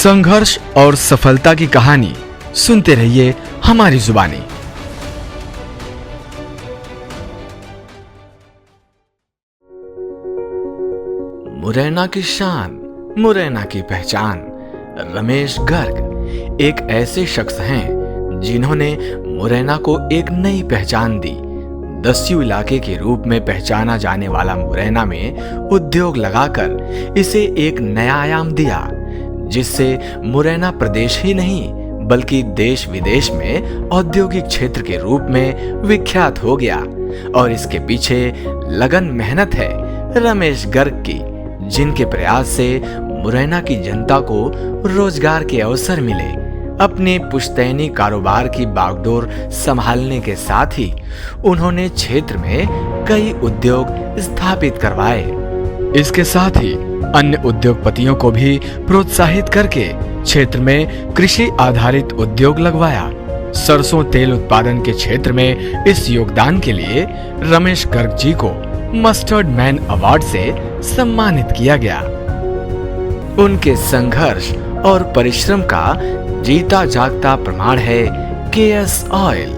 संघर्ष और सफलता की कहानी सुनते रहिए हमारी जुबानी। मुरैना की शान, मुरैना की पहचान। रमेश गर्ग एक ऐसे शख्स हैं जिन्होंने मुरैना को एक नई पहचान दी। दस्यू इलाके के रूप में पहचाना जाने वाला मुरैना में उद्योग लगाकर इसे एक नया आयाम दिया, जिससे मुरैना प्रदेश ही नहीं बल्कि देश विदेश में औद्योगिक क्षेत्र के रूप में विख्यात हो गया। और इसके पीछे लगन मेहनत है रमेश गर्ग की, जिनके प्रयास से मुरैना की जनता को रोजगार के अवसर मिले। अपने पुश्तैनी कारोबार की बागडोर संभालने के साथ ही उन्होंने क्षेत्र में कई उद्योग स्थापित करवाए। इसके साथ ही अन्य उद्योगपतियों को भी प्रोत्साहित करके क्षेत्र में कृषि आधारित उद्योग लगवाया। सरसों तेल उत्पादन के क्षेत्र में इस योगदान के लिए रमेश गर्ग जी को मस्टर्ड मैन अवार्ड से सम्मानित किया गया। उनके संघर्ष और परिश्रम का जीता जागता प्रमाण है केएस ऑयल।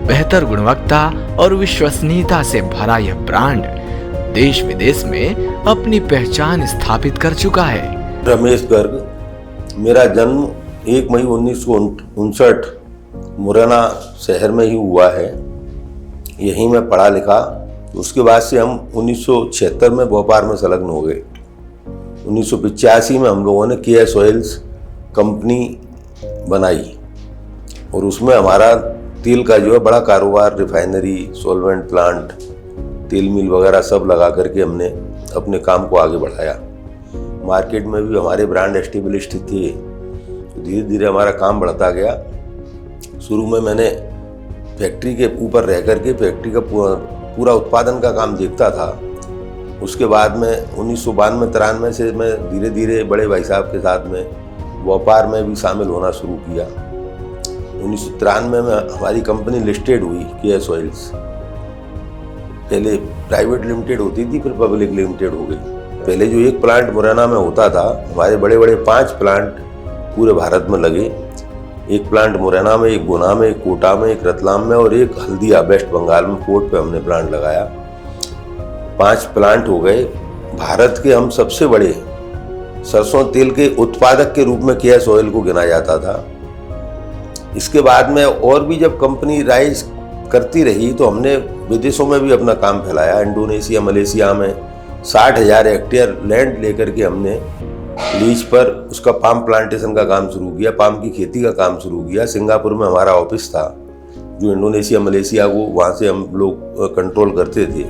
बेहतर गुणवत्ता और विश्वसनीयता से भरा यह ब्रांड देश विदेश में अपनी पहचान स्थापित कर चुका है। रमेश गर्ग, मेरा जन्म 1 मई 1959 मुरैना शहर में ही हुआ है। यहीं मैं पढ़ा लिखा। उसके बाद से हम 1976 में भोपाल में संलग्न हो गए। 1985 में हम लोगों ने केएस ऑयल्स कंपनी बनाई और उसमें हमारा तेल का जो है बड़ा कारोबार, रिफाइनरी, सॉल्वेंट प्लांट, तेल मिल वगैरह सब लगा करके हमने अपने काम को आगे बढ़ाया। मार्केट में भी हमारे ब्रांड एस्टेब्लिश्ड थे। धीरे धीरे हमारा काम बढ़ता गया। शुरू में मैंने फैक्ट्री के ऊपर रह करके फैक्ट्री का पूरा उत्पादन का काम देखता था। उसके बाद में 1992-93 से मैं धीरे धीरे बड़े भाई साहब के साथ में व्यापार में भी शामिल होना शुरू किया। 1993 में हमारी कंपनी लिस्टेड हुई केएस ऑयल्स। पहले प्राइवेट लिमिटेड होती थी, फिर पब्लिक लिमिटेड हो गई। पहले जो एक प्लांट मुरैना में होता था, हमारे बड़े बड़े 5 प्लांट पूरे भारत में लगे। एक प्लांट मुरैना में, एक गुना में, एक कोटा में, एक रतलाम में और एक हल्दिया वेस्ट बंगाल में पोर्ट पे हमने प्लांट लगाया। 5 प्लांट हो गए। भारत के हम सबसे बड़े सरसों तेल के उत्पादक के रूप में केएस ऑयल को गिना जाता था। इसके बाद में और भी जब कंपनी राइज करती रही तो हमने विदेशों में भी अपना काम फैलाया। इंडोनेशिया, मलेशिया में 60,000 हेक्टेयर लैंड लेकर के हमने लीज पर उसका पाम प्लांटेशन का काम शुरू किया, पाम की खेती का काम शुरू किया। सिंगापुर में हमारा ऑफिस था, जो इंडोनेशिया, मलेशिया को वहाँ से हम लोग कंट्रोल करते थे।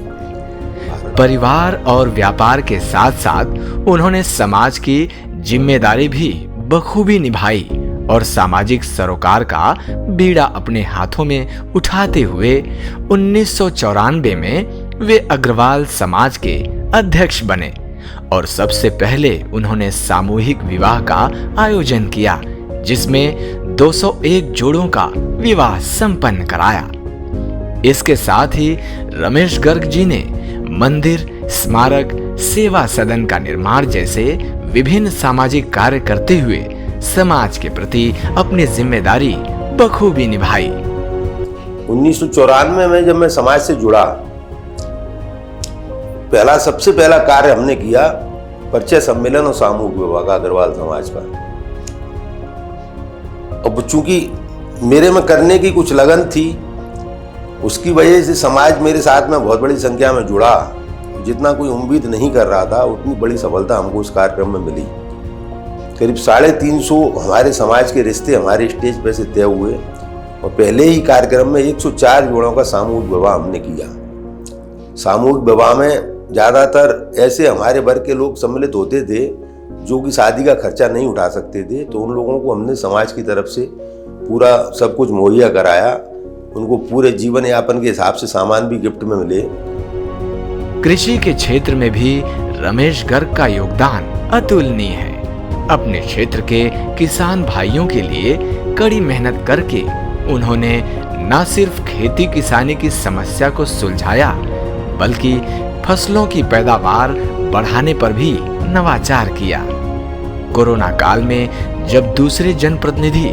परिवार और व्यापार के साथ साथ उन्होंने समाज की जिम्मेदारी भी बखूबी निभाई और सामाजिक सरोकार का बीड़ा अपने हाथों में उठाते हुए 1994 में वे अग्रवाल समाज के अध्यक्ष बने और सबसे पहले उन्होंने सामूहिक विवाह का आयोजन किया, जिसमें 201 जोड़ों का विवाह संपन्न कराया। इसके साथ ही रमेश गर्ग जी ने मंदिर, स्मारक, सेवा सदन का निर्माण जैसे विभिन्न सामाजिक कार्य करते हुए समाज के प्रति अपनी जिम्मेदारी बखूबी निभाई। 1994 में जब मैं समाज से जुड़ा, सबसे पहला कार्य हमने किया परिचय सम्मेलन और सामूहिक विवाह का अग्रवाल समाज का। अब चूंकि मेरे में करने की कुछ लगन थी, उसकी वजह से समाज मेरे साथ में बहुत बड़ी संख्या में जुड़ा। जितना कोई उम्मीद नहीं कर रहा था, उतनी बड़ी सफलता हमको इस कार्यक्रम में मिली। करीब 350 हमारे समाज के रिश्ते हमारे स्टेज पे से तय हुए और पहले ही कार्यक्रम में 104 जोड़ों का सामूहिक विवाह हमने किया। सामूहिक विवाह में ज़्यादातर ऐसे हमारे वर्ग के लोग सम्मिलित होते थे जो कि शादी का खर्चा नहीं उठा सकते थे, तो उन लोगों को हमने समाज की तरफ से पूरा सब कुछ मुहैया कराया। उनको पूरे जीवन यापन के हिसाब से सामान भी गिफ्ट में मिले। कृषि के क्षेत्र में भी रमेश गर्ग का योगदान अतुलनीय है। अपने क्षेत्र के किसान भाइयों के लिए कड़ी मेहनत करके उन्होंने न सिर्फ खेती किसानी की समस्या को सुलझाया, बल्कि फसलों की पैदावार बढ़ाने पर भी नवाचार किया। कोरोना काल में जब दूसरे जनप्रतिनिधि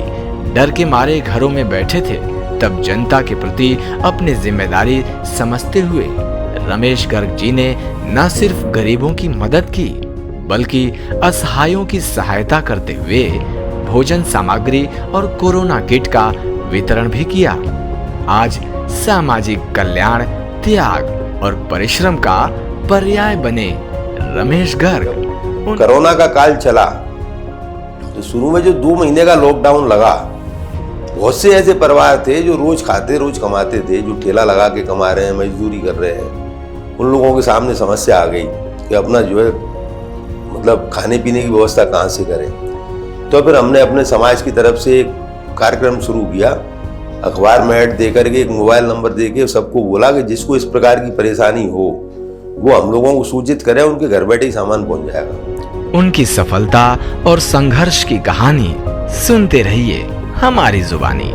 डर के मारे घरों में बैठे थे, तब जनता के प्रति अपनी जिम्मेदारी समझते हुए रमेश गर्ग जी ने न सिर्फ गरीबों की मदद की, बल्कि असहायों की सहायता करते हुए भोजन सामग्री और कोरोना किट का वितरण भी किया। आज सामाजिक कल्याण, त्याग और परिश्रम का पर्याय बने रमेश गर्ग। कोरोना का काल चला तो शुरू में जो 2 महीने का लॉकडाउन लगा, बहुत से ऐसे परिवार थे जो रोज खाते रोज कमाते थे, जो ठेला लगा के कमा रहे हैं, मजदूरी कर रहे हैं। उन लोगों के सामने समस्या आ गई कि अपना जो है मतलब खाने पीने की व्यवस्था कहाँ से करें। तो फिर हमने अपने समाज की तरफ से एक कार्यक्रम शुरू किया, अखबार में ऐड दे करके, एक मोबाइल नंबर दे के सबको बोला कि जिसको इस प्रकार की परेशानी हो वो हम लोगों को सूचित करें, उनके घर बैठे ही सामान पहुंच जाएगा। उनकी सफलता और संघर्ष की कहानी सुनते रहिए हमारी जुबानी।